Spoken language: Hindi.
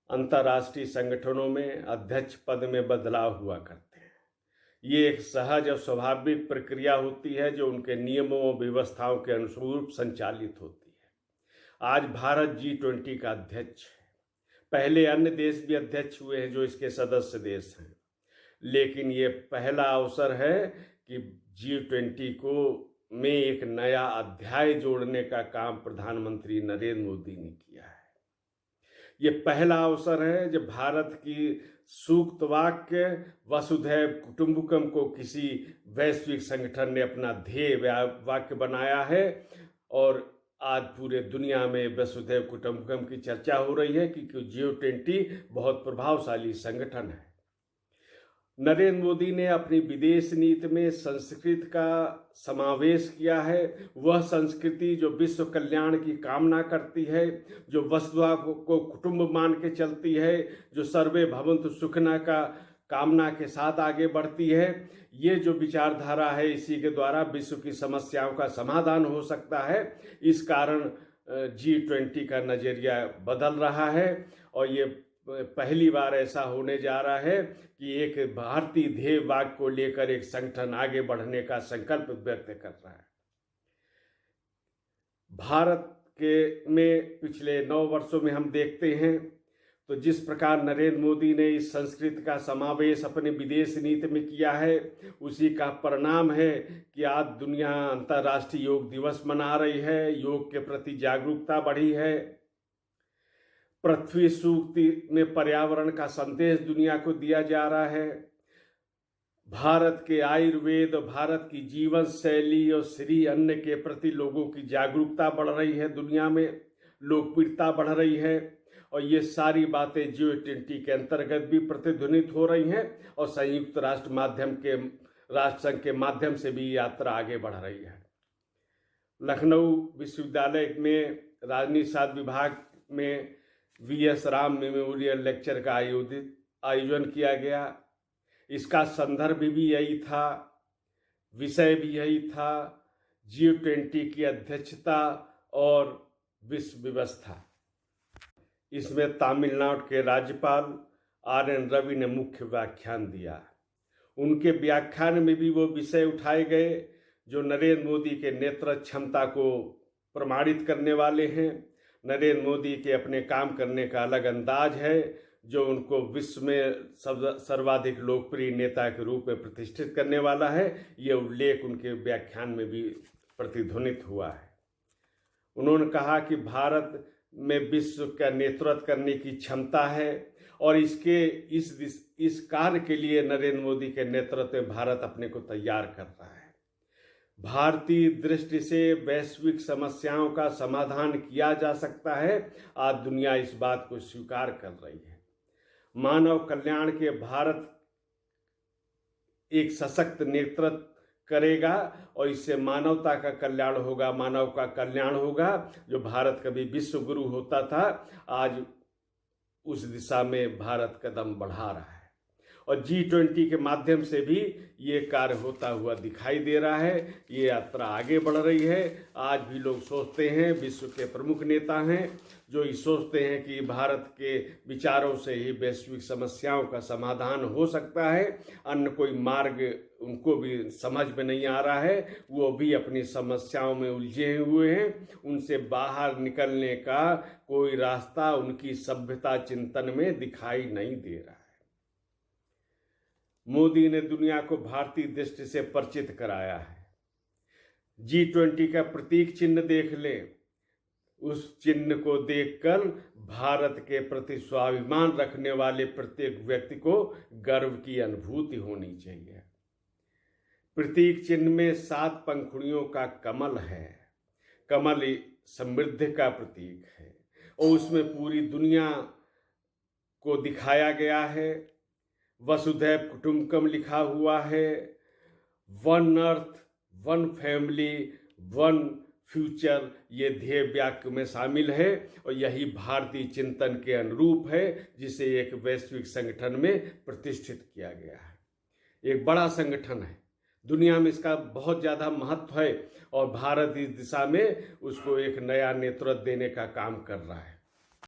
अंतर्राष्ट्रीय संगठनों में अध्यक्ष पद में बदलाव हुआ करते हैं। ये एक सहज और स्वाभाविक प्रक्रिया होती है जो उनके नियमों और व्यवस्थाओं के अनुरूप संचालित होती है। आज भारत G20 का अध्यक्ष है। पहले अन्य देश भी अध्यक्ष हुए हैं जो इसके सदस्य देश हैं, लेकिन ये पहला अवसर है कि G20 को में एक नया अध्याय जोड़ने का काम प्रधानमंत्री नरेंद्र मोदी ने किया है। ये पहला अवसर है जब भारत की सूक्त वाक्य वसुधैव कुटुंबकम को किसी वैश्विक संगठन ने अपना ध्येय वाक्य बनाया है और आज पूरे दुनिया में वसुधैव कुटुंबकम की चर्चा हो रही है क्योंकि G20 बहुत प्रभावशाली संगठन है। नरेंद्र मोदी ने अपनी विदेश नीति में संस्कृति का समावेश किया है। वह संस्कृति जो विश्व कल्याण की कामना करती है, जो वसुधैव को कुटुंब मान के चलती है, जो सर्वे भवन्तु सुखिनः का कामना के साथ आगे बढ़ती है। ये जो विचारधारा है, इसी के द्वारा विश्व की समस्याओं का समाधान हो सकता है। इस कारण G20 का नजरिया बदल रहा है और ये पहली बार ऐसा होने जा रहा है कि एक भारतीय ध्येय वाक्य को लेकर एक संगठन आगे बढ़ने का संकल्प व्यक्त कर रहा है। भारत के में पिछले 9 वर्षों में हम देखते हैं तो जिस प्रकार नरेंद्र मोदी ने इस संस्कृति का समावेश अपने विदेश नीति में किया है, उसी का परिणाम है कि आज दुनिया अंतर्राष्ट्रीय योग दिवस मना रही है। योग के प्रति जागरूकता बढ़ी है। पृथ्वी सूक्ति में पर्यावरण का संदेश दुनिया को दिया जा रहा है। भारत के आयुर्वेद और भारत की जीवन शैली और श्री अन्न के प्रति लोगों की जागरूकता बढ़ रही है। दुनिया में लोकप्रियता बढ़ रही है और ये सारी बातें G20 के अंतर्गत भी प्रतिध्वनित हो रही हैं और संयुक्त राष्ट्र संघ के माध्यम से भी यात्रा आगे बढ़ रही है। लखनऊ विश्वविद्यालय में राजनीति शास्त्र विभाग में V.S. राम मेमोरियल लेक्चर का आयोजन किया गया। इसका संदर्भ भी यही था, विषय भी यही था, G20 की अध्यक्षता और विश्व व्यवस्था। इसमें तमिलनाडु के राज्यपाल R.N. रवि ने मुख्य व्याख्यान दिया। उनके व्याख्यान में भी वो विषय उठाए गए जो नरेंद्र मोदी के नेतृत्व क्षमता को प्रमाणित करने वाले हैं। नरेंद्र मोदी के अपने काम करने का अलग अंदाज है जो उनको विश्व में सर्वाधिक लोकप्रिय नेता के रूप में प्रतिष्ठित करने वाला है। ये उल्लेख उनके व्याख्यान में भी प्रतिध्वनित हुआ है। उन्होंने कहा कि भारत में विश्व का नेतृत्व करने की क्षमता है और इस कार्य के लिए नरेंद्र मोदी के नेतृत्व में भारत अपने को तैयार कर रहा है। भारतीय दृष्टि से वैश्विक समस्याओं का समाधान किया जा सकता है। आज दुनिया इस बात को स्वीकार कर रही है। मानव कल्याण के भारत एक सशक्त नेतृत्व करेगा और इससे मानवता का कल्याण होगा, मानव का कल्याण होगा। जो भारत कभी विश्व गुरु होता था, आज उस दिशा में भारत कदम बढ़ा रहा है और G20 के माध्यम से भी ये कार्य होता हुआ दिखाई दे रहा है। ये यात्रा आगे बढ़ रही है। आज भी लोग सोचते हैं, विश्व के प्रमुख नेता हैं जो ये सोचते हैं कि भारत के विचारों से ही वैश्विक समस्याओं का समाधान हो सकता है। अन्य कोई मार्ग उनको भी समझ में नहीं आ रहा है। वो भी अपनी समस्याओं में उलझे हुए हैं। उनसे बाहर निकलने का कोई रास्ता उनकी सभ्यता चिंतन में दिखाई नहीं दे रहा है। मोदी ने दुनिया को भारतीय दृष्टि से परिचित कराया है। G20 का प्रतीक चिन्ह देख ले, उस चिन्ह को देखकर भारत के प्रति स्वाभिमान रखने वाले प्रत्येक व्यक्ति को गर्व की अनुभूति होनी चाहिए। प्रतीक चिन्ह में 7 पंखुड़ियों का कमल है। कमल समृद्धि का प्रतीक है और उसमें पूरी दुनिया को दिखाया गया है। वसुधैव कुटुंबकम लिखा हुआ है। 1 अर्थ, 1 फैमिली, 1 फ्यूचर ये ध्येय वाक्य में शामिल है और यही भारतीय चिंतन के अनुरूप है जिसे एक वैश्विक संगठन में प्रतिष्ठित किया गया है। एक बड़ा संगठन है, दुनिया में इसका बहुत ज़्यादा महत्व है और भारत इस दिशा में उसको एक नया नेतृत्व देने का काम कर रहा है।